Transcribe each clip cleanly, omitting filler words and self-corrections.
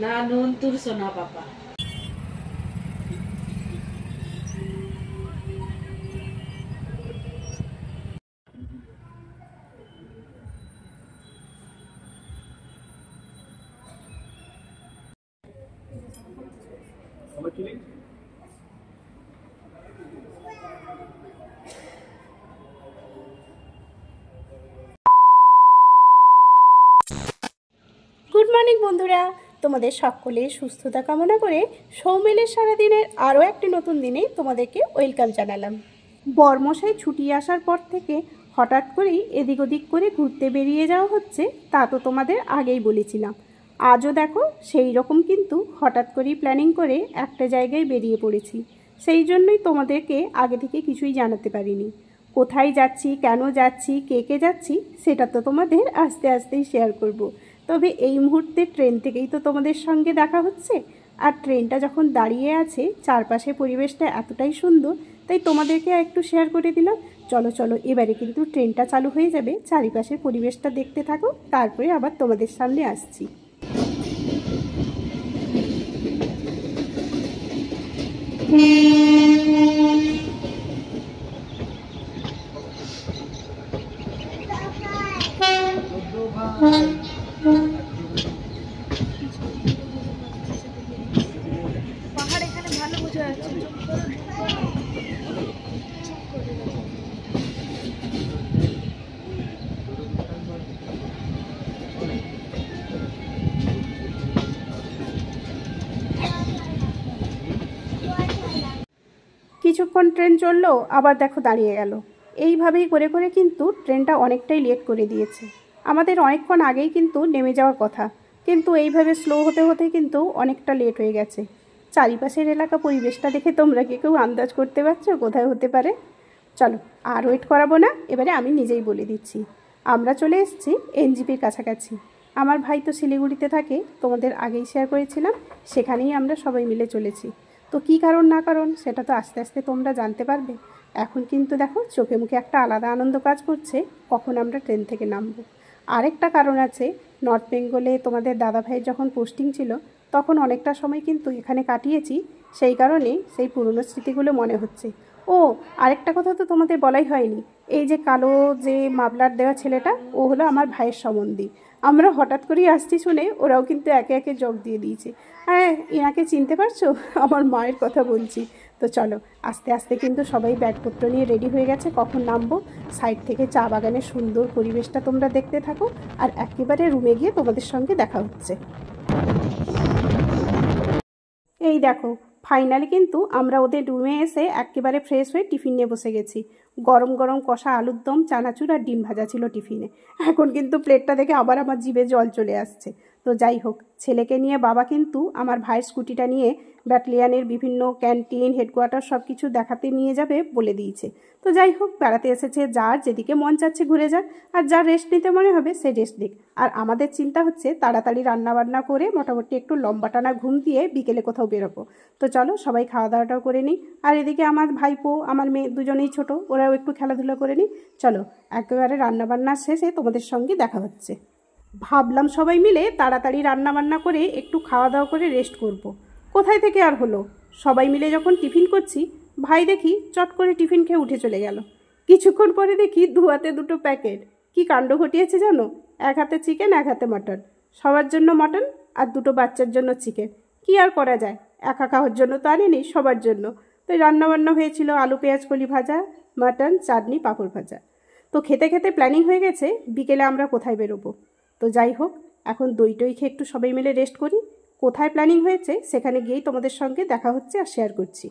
না নুন তুলছো না পাপা। গুড মর্নিং বন্ধুরা, তোমাদের সকলের সুস্থতা কামনা করে সৌমিলের সারাদিনের আরও একটি নতুন দিনে তোমাদেরকে ওয়েলকাম জানালাম। বরমশাই ছুটি আসার পর থেকে হঠাৎ করেই এদিক ওদিক করে ঘুরতে বেরিয়ে যাওয়া হচ্ছে, তা তো তোমাদের আগেই বলেছিলাম। আজও দেখো সেই রকম কিন্তু হঠাৎ করেই প্ল্যানিং করে একটা জায়গায় বেরিয়ে পড়েছি। সেই জন্যই তোমাদেরকে আগে থেকে কিছুই জানাতে পারিনি। কোথায় যাচ্ছি, কেন যাচ্ছি, কে কে যাচ্ছি, সেটা তো তোমাদের আস্তে আস্তেই শেয়ার করব। তবে এই মুহূর্তে ট্রেন থেকেই তো তোমাদের সঙ্গে দেখা হচ্ছে, আর ট্রেনটা যখন দাঁড়িয়ে আছে চারপাশে পরিবেশটা এতটাই সুন্দর, তাই তোমাদেরকে একটু শেয়ার করে দিলাম। চলো চলো, এবারে কিন্তু ট্রেনটা চালু হয়ে যাবে, চারিপাশের পরিবেশটা দেখতে থাকো, তারপরে আবার তোমাদের সামনে আসছি। পাহাড় এখানে ভালো বোঝা যাচ্ছে। কিছুক্ষণ ট্রেন চললো, আবার দেখো দাঁড়িয়ে গেল। এইভাবেই করে করে কিন্তু ট্রেনটা অনেকটাই লেট করে দিয়েছে। আমাদের অনেকক্ষণ আগেই কিন্তু নেমে যাওয়ার কথা, কিন্তু এইভাবে স্লো হতে হতে কিন্তু অনেকটা লেট হয়ে গেছে। চারিপাশের এলাকা পরিবেশটা দেখে তোমরা কি কেউ আন্দাজ করতে পারছো কোথায় হতে পারে? চলো আর ওয়েট করাবো না, এবারে আমি নিজেই বলে দিচ্ছি। আমরা চলে এসেছি এনজিপির কাছাকাছি। আমার ভাই তো শিলিগুড়িতে থাকে, তোমাদের আগেই শেয়ার করেছিলাম, সেখানেই আমরা সবাই মিলে চলেছি। তো কী কারণ না কারণ সেটা তো আস্তে আস্তে তোমরা জানতে পারবে। এখন কিন্তু দেখো চোখে মুখে একটা আলাদা আনন্দ কাজ করছে কখন আমরা ট্রেন থেকে নামবো। আরেকটা কারণ আছে, নর্থ বেঙ্গলে তোমাদের দাদাভাইয়ের যখন পোস্টিং ছিল তখন অনেকটা সময় কিন্তু এখানে কাটিয়েছি, সেই কারণে সেই পুরনো স্মৃতিগুলো মনে হচ্ছে। ও আরেকটা কথা তো তোমাদের বলাই হয়নি, এই যে কালো যে মাফলার দেওয়া ছেলেটা, ও হলো আমার ভাইয়ের সম্বন্ধী। আমরা হঠাৎ করেই আসছি শুনে ওরাও কিন্তু একে একে যোগ দিয়ে দিয়েছে। হ্যাঁ, এনাকে চিনতে পারছো? আমার মায়ের কথা বলছি। তো চলো আস্তে আস্তে কিন্তু সবাই ব্যাগপত্র নিয়ে রেডি হয়ে গেছে, কখন নামবো। সাইড থেকে চা বাগানের সুন্দর পরিবেশটা তোমরা দেখতে থাকো, আর একেবারে রুমে গিয়ে তোমাদের সঙ্গে দেখা হচ্ছে। এই দেখো ফাইনালি কিন্তু আমরা ওদের রুমে এসে একেবারে ফ্রেশ হয়ে টিফিন নিয়ে বসে গেছি। গরম গরম কষা আলুর দম, চানাচুর আর ডিম ভাজা ছিল টিফিনে। এখন কিন্তু প্লেটটা দেখে আবার আমার জিভে জল চলে আসছে। তো যাই হোক, ছেলেকে নিয়ে বাবা কিন্তু আমার ভাইয়ের স্কুটিটা নিয়ে ব্যাটালিয়ানের বিভিন্ন ক্যান্টিন, হেডকোয়ার্টার সব কিছু দেখাতে নিয়ে যাবে বলে দিয়েছে। তো যাই হোক, বেড়াতে এসেছে, যার যেদিকে মন চাচ্ছে ঘুরে যাক, আর যার রেস্ট নিতে মনে হবে সে রেস্ট নিক। আর আমাদের চিন্তা হচ্ছে তাড়াতাড়ি রান্নাবান্না করে মোটামুটি একটু লম্বা টানা ঘুম দিয়ে বিকেলে কোথাও বেরোবো। তো চলো সবাই খাওয়া দাওয়াটাও করে নিই, আর এদিকে আমার ভাইপো আমার মেয়ে দুজনেই ছোট, ওরাও একটু খেলাধুলা করে নিই। চলো একেবারে রান্নাবান্না শেষে তোমাদের সঙ্গে দেখা হচ্ছে। ভাবলাম সবাই মিলে তাড়াতাড়ি রান্নাবান্না করে একটু খাওয়া দাওয়া করে রেস্ট করব। কোথায় থেকে আর হলো, সবাই মিলে যখন টিফিন করছি, ভাই দেখি চট করে টিফিন খেয়ে উঠে চলে গেল। কিছুক্ষণ পরে দেখি ধোয়াতে দুটো প্যাকেট। কি কাণ্ড ঘটিয়েছে জানো, এক হাতে চিকেন এক হাতে মাটন। সবার জন্য মাটন আর দুটো বাচ্চার জন্য চিকেন। কি আর করা যায়, একা খাওয়ার জন্য তো আনেনি, সবার জন্য। তো রান্নাবান্না হয়েছিল আলু পেঁয়াজ কলি ভাজা, মাটন, চাটনি, পাঁপড় ভাজা। তো খেতে খেতে প্ল্যানিং হয়ে গেছে বিকেলে আমরা কোথায় বেরোবো। তো যাই হোক, এখন দই টই খেয়ে একটু সবাই মিলে রেস্ট করি। কোথায় প্ল্যানিং হয়েছে সেখানে গিয়েই তোমাদের সঙ্গে দেখা হচ্ছে আর শেয়ার করছি।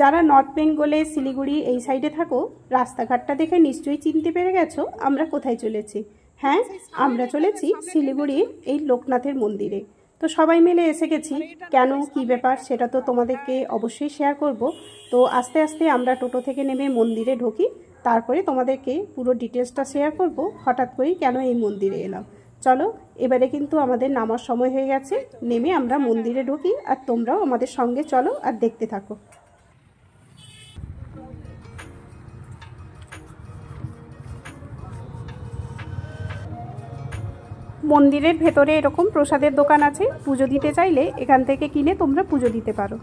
যারা নর্থ বেঙ্গলে শিলিগুড়ি এই সাইডে থাকো, রাস্তাঘাটটা দেখে নিশ্চয়ই চিনতে পেরে গেছো আমরা কোথায় চলেছি। হ্যাঁ, আমরা চলেছি শিলিগুড়ির এই লোকনাথের মন্দিরে। তো সবাই মিলে এসে গেছি। কেন, কি ব্যাপার সেটা তো তোমাদেরকে অবশ্যই শেয়ার করব। তো আস্তে আস্তে আমরা টোটো থেকে নেমে মন্দিরে ঢুকি, তারপরে তোমাদেরকে পুরো ডিটেলসটা শেয়ার করব হঠাৎ করেই কেন এই মন্দিরে এলাম। চলো, এবারে কিন্তু আমাদের নামার সময় হয়ে গেছে। নেমে আমরা মন্দিরে ঢুকি, আর তোমরাও আমাদের সঙ্গে চলো আর দেখতে থাকো। মন্দিরের ভেতরে এরকম প্রসাদের দোকান আছে, পুজো দিতে চাইলে এখান থেকে কিনে তোমরা পুজো দিতে পারো।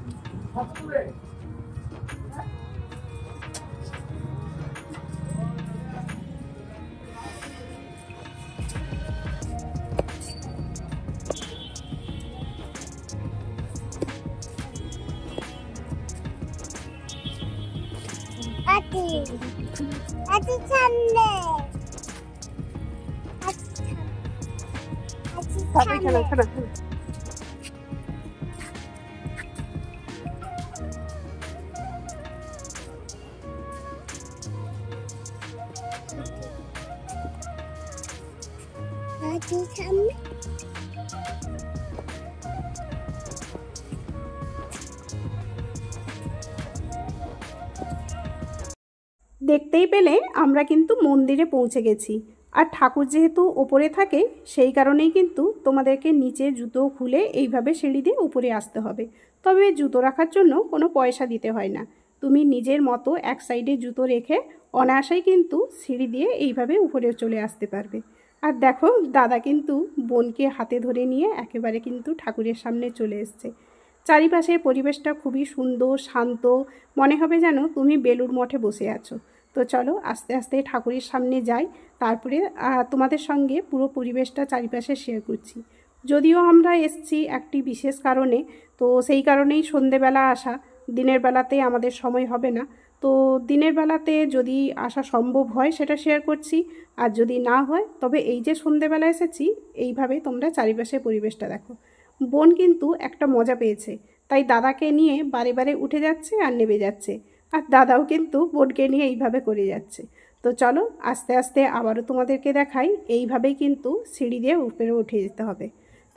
দেখতেই পেলে আমরা কিন্তু মন্দিরে পৌঁছে গেছি। আর ঠাকুর যেহেতু ওপরে থাকে, সেই কারণেই কিন্তু তোমাদেরকে নিচে জুতো খুলে এইভাবে সিঁড়ি দিয়ে উপরে আসতে হবে। তবে জুতো রাখার জন্য কোনো পয়সা দিতে হয় না, তুমি নিজের মতো এক সাইডে জুতো রেখে অনায়াসেই কিন্তু সিঁড়ি দিয়ে এইভাবে উপরে চলে আসতে পারবে। আর দেখো, দাদা কিন্তু বোনকে হাতে ধরে নিয়ে একেবারে কিন্তু ঠাকুরের সামনে চলে এসছে। চারিপাশের পরিবেশটা খুবই সুন্দর, শান্ত, মনে হবে যেন তুমি বেলুড় মঠে বসে আছো। তো চলো আস্তে আস্তে ঠাকুরের সামনে যাই, তারপরে তোমাদের সঙ্গে পুরো পরিবেশটা চারিপাশে শেয়ার করছি। যদিও আমরা এসছি একটি বিশেষ কারণে, তো সেই কারণেই সন্ধেবেলা আসা, দিনের বেলাতে আমাদের সময় হবে না। তো দিনের বেলাতে যদি আসা সম্ভব হয় সেটা শেয়ার করছি, আর যদি না হয় তবে এই যে সন্ধেবেলা এসেছি, এইভাবে তোমরা চারিপাশে পরিবেশটা দেখো। বোন কিন্তু একটা মজা পেয়েছে, তাই দাদাকে নিয়ে বারে বারে উঠে যাচ্ছে আর নেমে যাচ্ছে, আর দাদাও কিন্তু বোনকে নিয়ে এইভাবে করে যাচ্ছে। তো চলো আস্তে আস্তে আবারও তোমাদেরকে দেখাই। এইভাবেই কিন্তু সিঁড়ি দিয়ে উপরে উঠে যেতে হবে।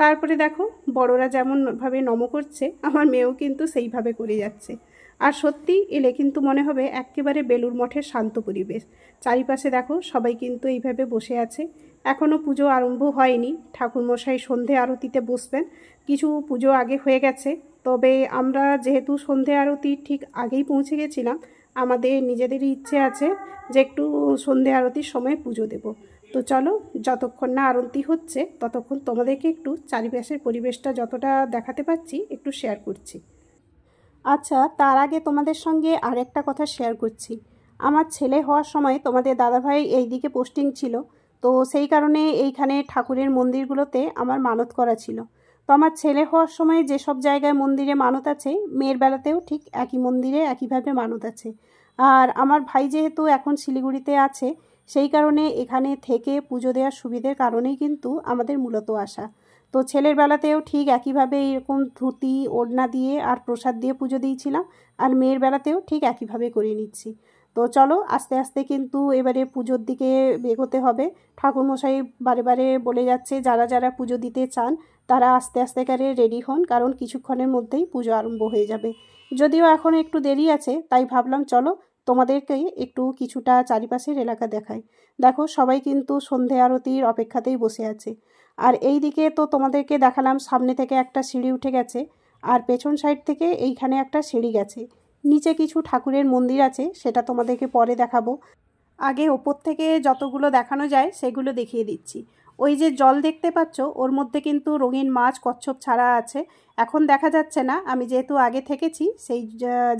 তারপরে দেখো, বড়রা যেমনভাবে নম করছে, আমার মেয়েও কিন্তু সেইভাবে করে যাচ্ছে। আর সত্যি এলে কিন্তু মনে হবে একেবারে বেলুড় মঠের শান্ত পরিবেশ। চারিপাশে দেখো সবাই কিন্তু এইভাবে বসে আছে। এখনও পুজো আরম্ভ হয়নি, ঠাকুরমশাই সন্ধে আরতিতে বসবেন। কিছু পুজো আগে হয়ে গেছে, তবে আমরা যেহেতু সন্ধে আরতির ঠিক আগেই পৌঁছে গেছিলাম, আমাদের নিজেদেরই ইচ্ছে আছে যে একটু সন্ধে আরতির সময় পুজো দেব। তো চলো, যতক্ষণ না আরতি হচ্ছে ততক্ষণ তোমাদেরকে একটু চারিপাশের পরিবেশটা যতটা দেখাতে পাচ্ছি একটু শেয়ার করছি। আচ্ছা, তার আগে তোমাদের সঙ্গে আরেকটা কথা শেয়ার করছি। আমার ছেলে হওয়ার সময় তোমাদের দাদাভাই এই দিকে পোস্টিং ছিল, তো সেই কারণে এইখানে ঠাকুরের মন্দিরগুলোতে আমার মানত করা ছিল। তো আমার ছেলে হওয়ার সময় যেসব জায়গায় মন্দিরে মানত আছে, মেয়ের বেলাতেও ঠিক একই মন্দিরে একইভাবে মানত আছে। আর আমার ভাই যেহেতু এখন শিলিগুড়িতে আছে, সেই কারণে এখানে থেকে পুজো দেওয়ার সুবিধের কারণেই কিন্তু আমাদের মূলত আসা। তো ছেলের বেলাতেও ঠিক একইভাবে এরকম ধুতি ওড়না দিয়ে আর প্রসাদ দিয়ে পুজো দিয়েছিলাম, আর মেয়ের বেলাতেও ঠিক একইভাবে করে নিচ্ছি। তো চলো আস্তে আস্তে কিন্তু এবারে পুজোর দিকে এগোতে হবে। ঠাকুরমশাই বারে বারে বলে যাচ্ছে যারা যারা পুজো দিতে চান তারা আস্তে আস্তে করে রেডি হন, কারণ কিছুক্ষণের মধ্যেই পুজো আরম্ভ হয়ে যাবে। যদিও এখন একটু দেরি আছে, তাই ভাবলাম চলো তোমাদেরকে একটু কিছুটা চারিপাশের এলাকা দেখাই। দেখো সবাই কিন্তু সন্ধে আরতির অপেক্ষাতেই বসে আছে। আর এই দিকে তো তোমাদেরকে দেখালাম সামনে থেকে একটা সিঁড়ি উঠে গেছে, আর পেছন সাইড থেকে এইখানে একটা সিঁড়ি গেছে। নিচে কিছু ঠাকুরের মন্দির আছে, সেটা তোমাদেরকে পরে দেখাবো। আগে ওপর থেকে যতগুলো দেখানো যায় সেগুলো দেখিয়ে দিচ্ছি। ওই যে জল দেখতে পাচ্ছ, ওর মধ্যে কিন্তু রঙিন মাছ কচ্ছপ ছাড়া আছে। এখন দেখা যাচ্ছে না, আমি যেহেতু আগে থেকেছি সেই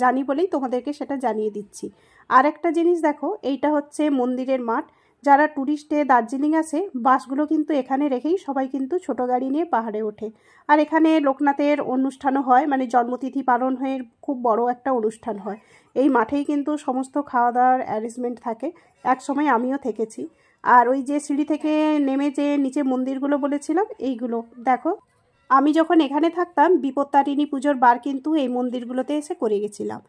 জানি বলেই তোমাদেরকে সেটা জানিয়ে দিচ্ছি। আর একটা জিনিস দেখো, এইটা হচ্ছে মন্দিরের মাঠ। যারা ট্যুরিস্টে দার্জিলিং আসে, বাসগুলো কিন্তু এখানে রেখেই সবাই কিন্তু ছোটো গাড়ি নিয়ে পাহাড়ে ওঠে। আর এখানে লোকনাথের অনুষ্ঠানও হয়, মানে জন্মতিথি পালন হয়ে খুব বড় একটা অনুষ্ঠান হয়। এই মাঠেই কিন্তু সমস্ত খাওয়া দাওয়ার অ্যারেঞ্জমেন্ট থাকে। এক সময় আমিও থেকেছি। আর ওই যে সিঁড়ি থেকে নেমে যে নিচে মন্দিরগুলো বলেছিলাম, এইগুলো দেখো। আমি যখন এখানে থাকতাম বিপত্তারিণী পুজোর বার কিন্তু এই মন্দিরগুলোতে এসে করে গেছিলাম।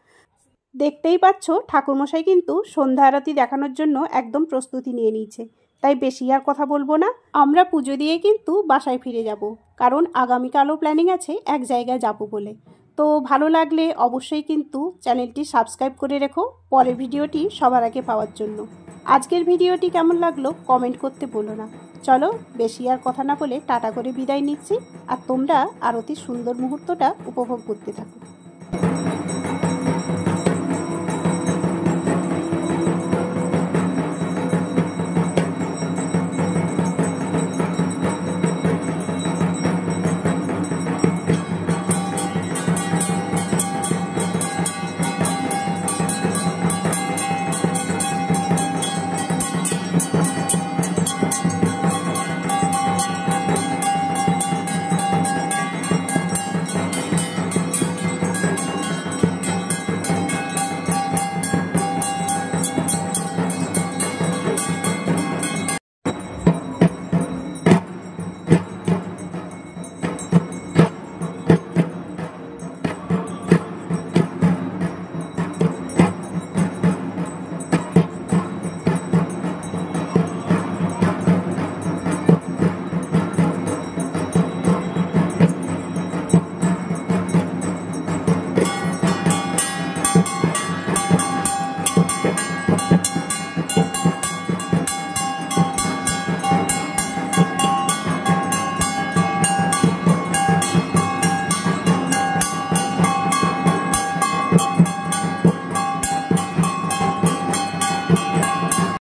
দেখতেই পাচ্ছ ঠাকুরমশাই কিন্তু সন্ধ্যা আরতি দেখানোর জন্য একদম প্রস্তুতি নিয়ে নিয়েছে। তাই বেশি আর কথা বলবো না, আমরা পুজো দিয়ে কিন্তু বাসায় ফিরে যাব, কারণ আগামীকালও প্ল্যানিং আছে এক জায়গায় যাব বলে। তো ভালো লাগলে অবশ্যই কিন্তু চ্যানেলটি সাবস্ক্রাইব করে রেখো পরের ভিডিওটি সবার আগে পাওয়ার জন্য। আজকের ভিডিওটি কেমন লাগলো কমেন্ট করতে বলো না। চলো বেশি আর কথা না বলে টাটা করে বিদায় নিচ্ছি, আর তোমরা আরতির সুন্দর মুহূর্তটা উপভোগ করতে থাকো।